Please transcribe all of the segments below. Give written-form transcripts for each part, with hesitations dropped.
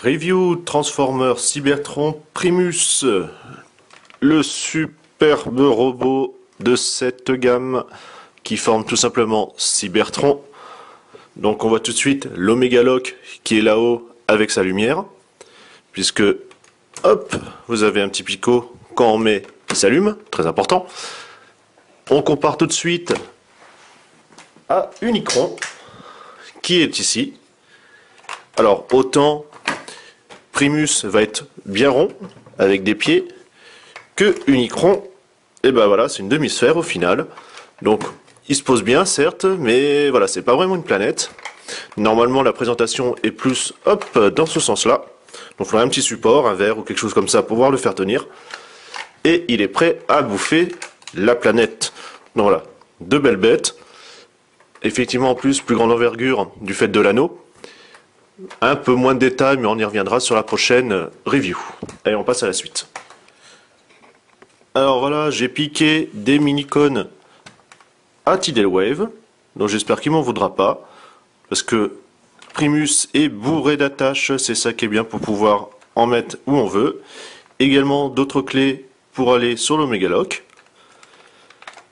Review Transformer Cybertron Primus, le superbe robot de cette gamme qui forme tout simplement Cybertron. Donc on voit tout de suite l'Omega Lock qui est là-haut avec sa lumière, puisque hop, vous avez un petit picot, quand on met, il s'allume, très important. On compare tout de suite à Unicron qui est ici. Alors autant Primus va être bien rond avec des pieds que Unicron, et ben voilà, c'est une demi-sphère au final. Donc il se pose bien certes, mais voilà, c'est pas vraiment une planète. Normalement la présentation est plus hop dans ce sens-là. Donc il faudrait un petit support, un verre ou quelque chose comme ça pour pouvoir le faire tenir. Et il est prêt à bouffer la planète. Donc voilà, deux belles bêtes. Effectivement en plus, plus grande envergure du fait de l'anneau. Un peu moins de détails, mais on y reviendra sur la prochaine review. Allez, on passe à la suite. Alors voilà, j'ai piqué des mini-cônes à Tidal Wave, donc j'espère qu'il m'en voudra pas, parce que Primus est bourré d'attaches, c'est ça qui est bien pour pouvoir en mettre où on veut. Également d'autres clés pour aller sur l'Omega Lock.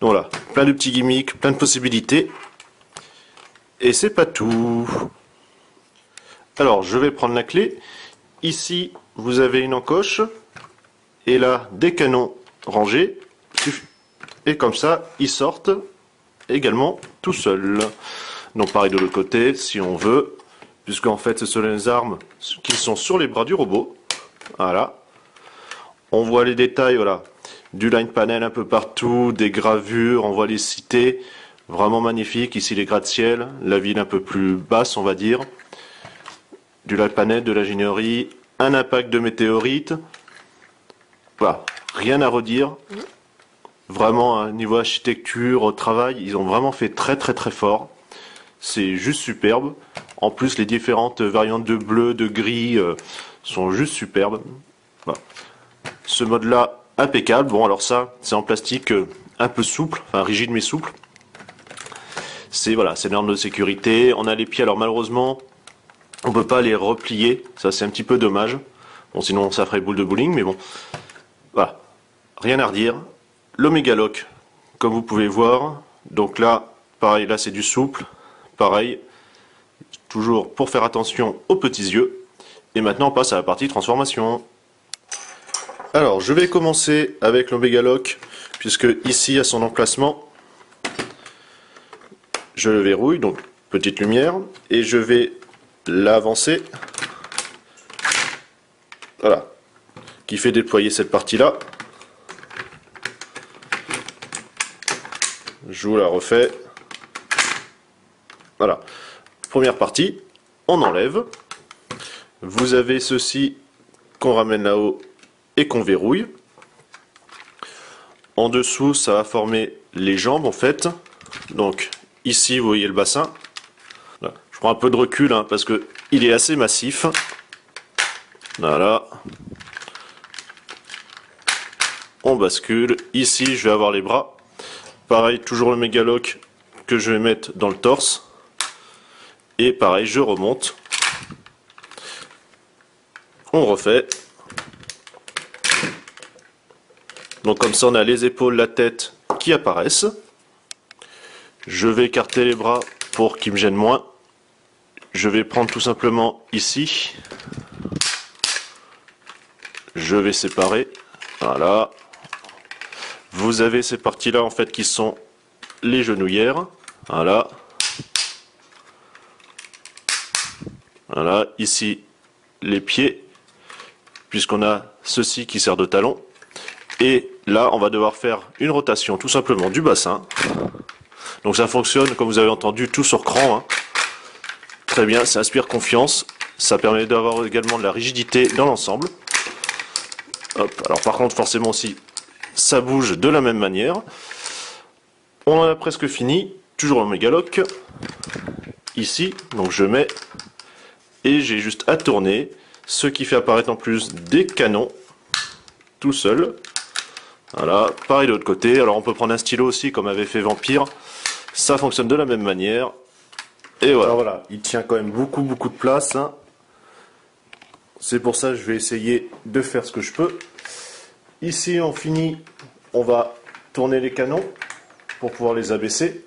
Donc voilà, plein de petits gimmicks, plein de possibilités. Et c'est pas tout. Alors, je vais prendre la clé. Ici, vous avez une encoche. Et là, des canons rangés. Et comme ça, ils sortent également tout seuls. Donc, pareil de l'autre côté, si on veut. Puisqu'en fait, ce sont les armes qui sont sur les bras du robot. Voilà. On voit les détails, voilà. Du line panel un peu partout, des gravures, on voit les cités. Vraiment magnifique. Ici, les gratte-ciel. La ville un peu plus basse, on va dire. Du line panel, de l'ingénierie, un impact de météorite. Voilà, rien à redire. Vraiment, niveau architecture, au travail, ils ont vraiment fait très fort. C'est juste superbe. En plus, les différentes variantes de bleu, de gris sont juste superbes. Voilà. Ce mode-là, impeccable. Bon, alors ça, c'est en plastique un peu souple, enfin rigide mais souple. C'est voilà, c'est norme de sécurité. On a les pieds, alors malheureusement, on peut pas les replier, ça c'est un petit peu dommage. Bon, sinon ça ferait boule de bowling, mais bon. Voilà, rien à redire. L'Omega Lock, comme vous pouvez voir. Donc là, pareil, là c'est du souple. Pareil, toujours pour faire attention aux petits yeux. Et maintenant on passe à la partie transformation. Alors, je vais commencer avec l'Omega Lock, puisque ici à son emplacement, je le verrouille, donc petite lumière, et je vais l'avancer, voilà, qui fait déployer cette partie-là. Je vous la refais. Voilà, première partie, on enlève. Vous avez ceci qu'on ramène là-haut et qu'on verrouille. En dessous, ça va former les jambes en fait. Donc ici, vous voyez le bassin. Voilà. Je prends un peu de recul hein, parce que il est assez massif. Voilà. On bascule. Ici, je vais avoir les bras. Pareil, toujours le Omega Lock que je vais mettre dans le torse. Et pareil, je remonte. On refait. Donc comme ça, on a les épaules, la tête qui apparaissent. Je vais écarter les bras pour qu'ils me gênent moins. Je vais prendre tout simplement ici. Je vais séparer. Voilà. Vous avez ces parties-là en fait qui sont les genouillères. Voilà. Voilà. Ici, les pieds. Puisqu'on a ceci qui sert de talon. Et là, on va devoir faire une rotation tout simplement du bassin. Donc ça fonctionne, comme vous avez entendu, tout sur cran. Hein. Très bien, ça inspire confiance. Ça permet d'avoir également de la rigidité dans l'ensemble. Hop, alors par contre, forcément aussi, ça bouge de la même manière. On en a presque fini. Toujours l'Omega Lock. Ici, donc je mets. Et j'ai juste à tourner. Ce qui fait apparaître en plus des canons. Tout seul. Voilà, pareil de l'autre côté. Alors on peut prendre un stylo aussi, comme avait fait Vampire. Ça fonctionne de la même manière. Et voilà, il tient quand même beaucoup de place. Hein. C'est pour ça que je vais essayer de faire ce que je peux. Ici on finit, on va tourner les canons pour pouvoir les abaisser.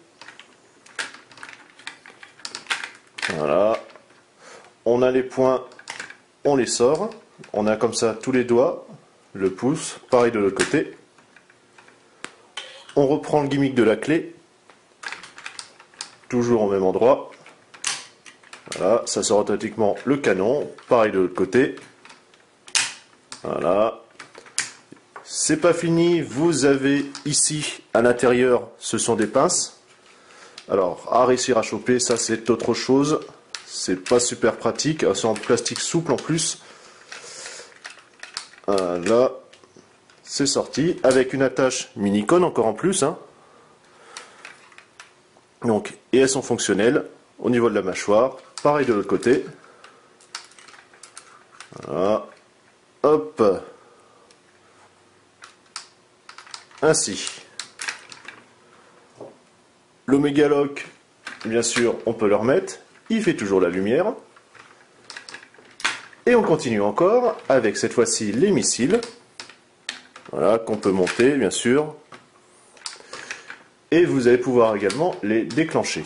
Voilà. On a les points, on les sort. On a comme ça tous les doigts, le pouce, pareil de l'autre côté. On reprend le gimmick de la clé, toujours au même endroit. Voilà, ça sort automatiquement le canon, pareil de l'autre côté. Voilà. C'est pas fini, vous avez ici à l'intérieur, ce sont des pinces. Alors, à réussir à choper, ça c'est autre chose. C'est pas super pratique, c'est en plastique souple en plus. Voilà, c'est sorti avec une attache mini-cône encore en plus. Hein. Donc, et elles sont fonctionnelles au niveau de la mâchoire. Pareil de l'autre côté. Voilà. Hop. Ainsi. L'Omega Lock, bien sûr, on peut le remettre. Il fait toujours la lumière. Et on continue encore avec cette fois-ci les missiles. Voilà, qu'on peut monter, bien sûr. Et vous allez pouvoir également les déclencher.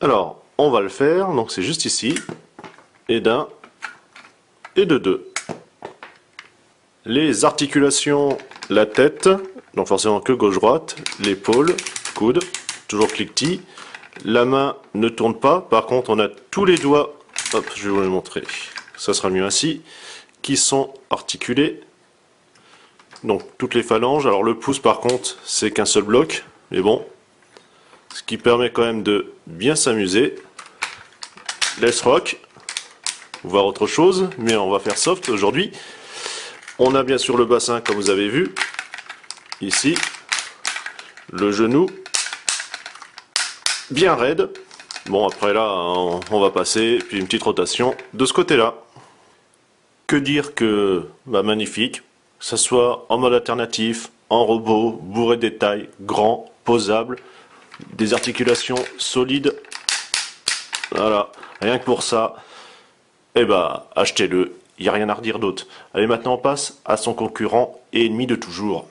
Alors, on va le faire. Donc c'est juste ici. Et d'un. Et de deux. Les articulations, la tête. Donc forcément que gauche-droite. L'épaule, coude. Toujours cliquetis. La main ne tourne pas. Par contre, on a tous les doigts. Hop, je vais vous les montrer. Ça sera mieux ainsi. Qui sont articulés. Donc toutes les phalanges. Alors le pouce par contre, c'est qu'un seul bloc. Mais bon. Ce qui permet quand même de bien s'amuser. Let's rock. Voir autre chose. Mais on va faire soft aujourd'hui. On a bien sûr le bassin comme vous avez vu. Ici. Le genou. Bien raide. Bon après là on va passer, puis une petite rotation de ce côté là. Que dire que magnifique, que ce soit en mode alternatif, en robot, bourré de détails, grand, posable, des articulations solides. Voilà, rien que pour ça, eh ben achetez-le, il n'y a rien à redire d'autre. Allez maintenant on passe à son concurrent et ennemi de toujours.